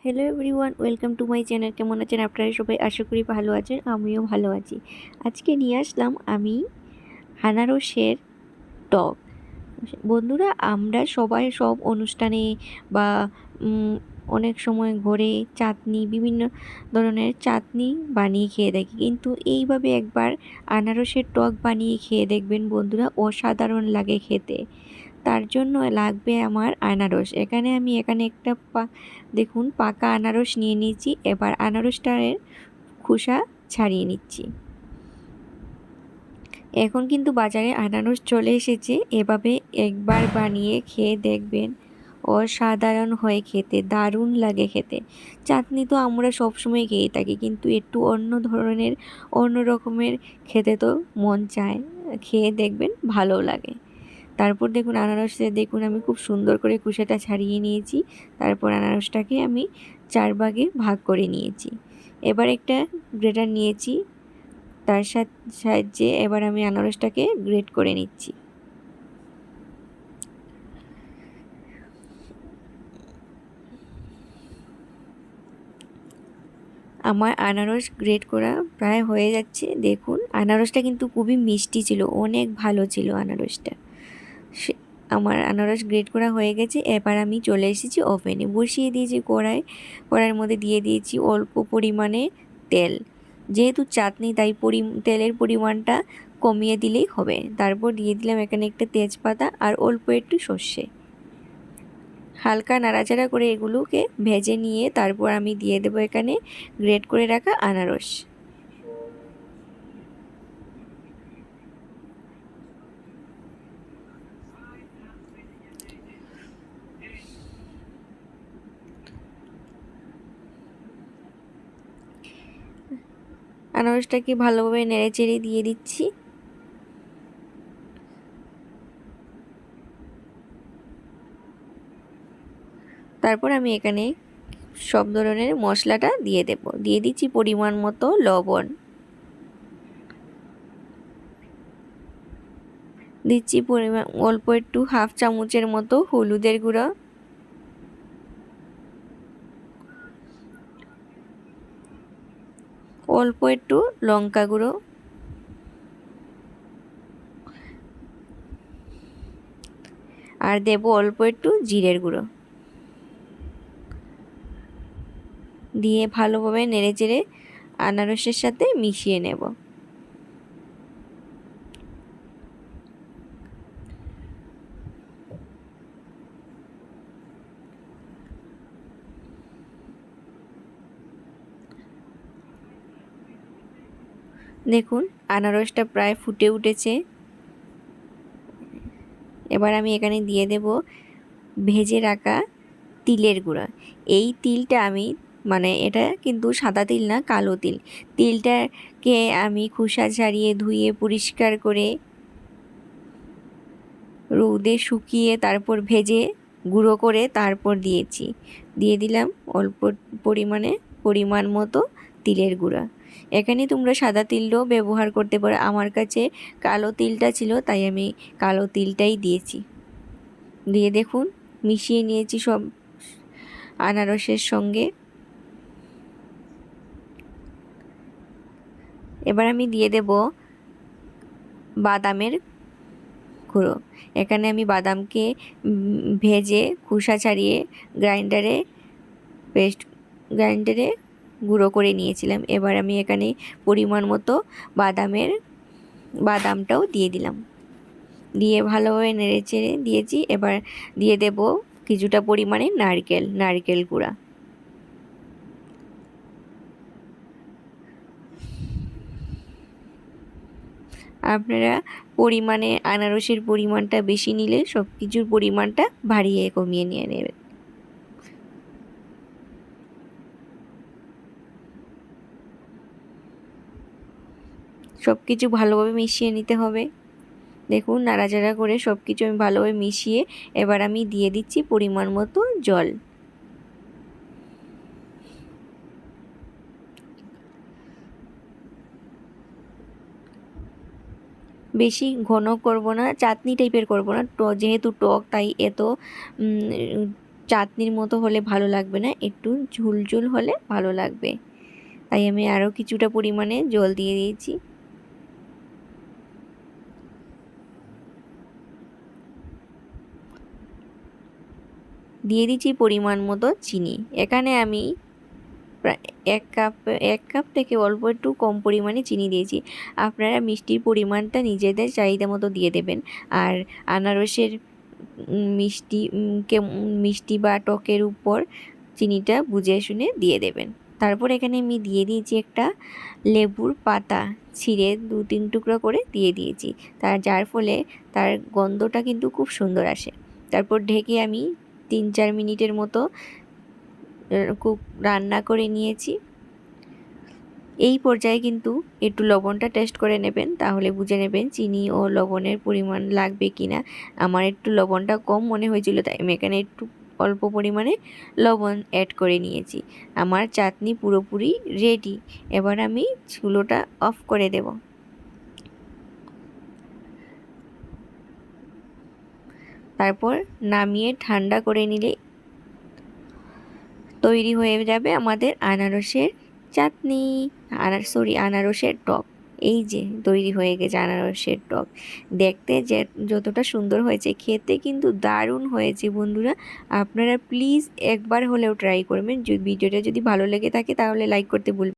Hello everyone, welcome to my channel. কেমন আছেন আপনারা সবাই? আশা করি ভালো আছেন, আমিও ভালো আছি। আজকে নিয়ে আসলাম আমি আনারসের টক। বন্ধুরা, আমরা সবাই সব অনুষ্ঠানে বা অনেক সময় ঘরে চাটনি, বিভিন্ন ধরনের চাটনি বানিয়ে খেয়ে থাকি, কিন্তু এইভাবে একবার আনারসের টক বানিয়ে খেয়ে দেখবেন বন্ধুরা, অসাধারণ লাগে খেতে। তার জন্য লাগবে আমার আনারস। এখানে একটা দেখুন পাকা আনারস নিয়ে নিয়েছি। এবার আনারসটার খোসা ছাড়িয়ে নিচ্ছি। এখন কিন্তু বাজারে আনারস চলে এসেছে। এভাবে একবার বানিয়ে খেয়ে দেখবেন, অসাধারণ হয় খেতে, দারুণ লাগে খেতে। চাটনি তো আমরা সবসময় খেয়ে থাকি, কিন্তু একটু অন্য ধরনের, অন্য রকমের খেতে তো মন চায়। খেয়ে দেখবেন, ভালো লাগে। তারপর দেখুন দেখুন আমি খুব সুন্দর করে খোসাটা ছাড়িয়ে নিয়েছি। তারপর আনারসটাকে আমি 4 ভাগে ভাগ করে নিয়েছি। এবার একটা গ্রেটার নিয়েছি, তার সাহায্যে এবার আমি আনারসটাকে গ্রেট করে নিচ্ছি। আমার আনারস গ্রেট করা প্রায় হয়ে যাচ্ছে। দেখুন আনারসটা কিন্তু খুবই মিষ্টি ছিল, অনেক ভালো ছিল আনারসটা। আমার আনারস গ্রেট করা হয়ে গেছে। এবার আমি চলে এসেছি ওভেনে, বসিয়ে দিয়েছি কড়াইয়ের মধ্যে দিয়ে দিয়েছি অল্প পরিমাণে তেল। যেহেতু চাটনি তাই তেলের পরিমাণটা কমিয়ে দিলেই হবে। তারপর দিয়ে দিলাম এখানে একটা তেজপাতা আর অল্প একটু সর্ষে। হালকা নাড়াচাড়া করে এগুলোকে ভেজে নিয়ে তারপর আমি দিয়ে দেবো এখানে গ্রেট করে রাখা আনারস। আনারসটাকে ভালোভাবে নেড়েচেড়ে দিয়ে দিচ্ছি। তারপর আমি এখানে সব ধরনের মশলাটা দিয়ে দিচ্ছি পরিমাণ মতো লবণ, দিচ্ছি পরিমাণ অল্প একটু হাফ চামচের মতো হলুদের গুঁড়ো, অল্প একটু লঙ্কা গুঁড়ো, আর দেব অল্প একটু জিরের গুঁড়ো। দিয়ে ভালোভাবে নেড়েচেড়ে আনারসের সাথে মিশিয়ে নেব। দেখুন আনারসটা প্রায় ফুটে উঠেছে। এবার আমি এখানে দিয়ে দেব ভেজে রাখা তিলের গুঁড়া। এই তিলটা আমি এটা কিন্তু সাদা তিল না, কালো তিল। তিলটাকে আমি খোসা ছাড়িয়ে ধুয়ে পরিষ্কার করে রোদে শুকিয়ে তারপর ভেজে গুঁড়ো করে তারপর দিয়ে দিলাম অল্প পরিমাণ মতো তিলের গুঁড়া। এখানে তোমরা সাদা তিলও ব্যবহার করতে পারো। আমার কাছে কালো তিলটা ছিল তাই আমি কালো তিলটাই দিয়েছি। দিয়ে দেখুন মিশিয়ে নিয়েছি সব আনারসের সঙ্গে। এবার আমি দিয়ে দেব বাদামের গুঁড়ো। এখানে আমি বাদামকে ভেজে খোসা ছাড়িয়ে গ্রাইন্ডারে গুঁড়ো করে নিয়েছিলাম। এবার আমি এখানে পরিমাণ মতো বাদামটাও দিয়ে দিলাম। দিয়ে ভালোভাবে নেড়েচেড়ে দিয়েছি। এবার দিয়ে দেব কিছুটা পরিমাণে নারকেল গুঁড়া। আপনারা আনারসের পরিমাণটা বেশি নিলে সব কিছুর পরিমাণটা বাড়িয়ে কমিয়ে নিয়ে নেবেন। সব কিছু ভালোভাবে মিশিয়ে নিতে হবে। দেখুন নাড়াচাড়া করে সব কিছু আমি ভালোভাবে মিশিয়ে এবার আমি দিয়ে দিচ্ছি পরিমাণ মতো জল। বেশি ঘন করব না, চাটনি টাইপের করব না, যেহেতু টক তাই এত চাটনির মতো হলে ভালো লাগবে না, একটু ঝুলঝুল হলে ভালো লাগবে। তাই আমি আরও কিছুটা পরিমাণে জল দিয়ে দিয়েছি। দিয়ে দিচ্ছি পরিমাণ মতো চিনি। এখানে আমি প্রায় এক কাপ থেকে অল্প একটু কম পরিমাণে চিনি দিয়েছি। আপনারা মিষ্টির পরিমাণটা নিজেদের চাহিদা মতো দিয়ে দেবেন। আর আনারসের মিষ্টি বা টকের উপর চিনিটা বুঝে শুনে দিয়ে দেবেন। তারপর এখানে আমি দিয়ে দিয়েছি একটা লেবুর পাতা ছিঁড়ে 2-3 টুকরো করে দিয়ে দিয়েছি, যার ফলে তার গন্ধটা কিন্তু খুব সুন্দর আসে। তারপর ঢেকে আমি 3-4 মিনিটের মতো খুব রান্না করে নিয়েছি। এই পর্যায়ে কিন্তু একটু লবণটা টেস্ট করে নেবেন, তাহলে বুঝে নেবেন চিনি ও লবণের পরিমাণ লাগবে কিনা। আমার একটু লবণটা কম মনে হয়েছিল, তাই আমি এখানে একটু অল্প পরিমাণে লবণ অ্যাড করে নিয়েছি। আমার চাটনি পুরোপুরি রেডি। এবার আমি চুলোটা অফ করে দেব। তারপর নামিয়ে ঠান্ডা করে নিলে তৈরি হয়ে যাবে আমাদের আনারসের চাটনি, আনারসের টক। এই যে তৈরি হয়ে গেছে আনারসের টক। দেখতে যতটা সুন্দর হয়েছে, খেতে কিন্তু দারুণ হয়েছে বন্ধুরা। আপনারা প্লিজ একবার হলেও ট্রাই করবেন। ভিডিওটা যদি ভালো লেগে থাকে তাহলে লাইক করতে ভুলবেন।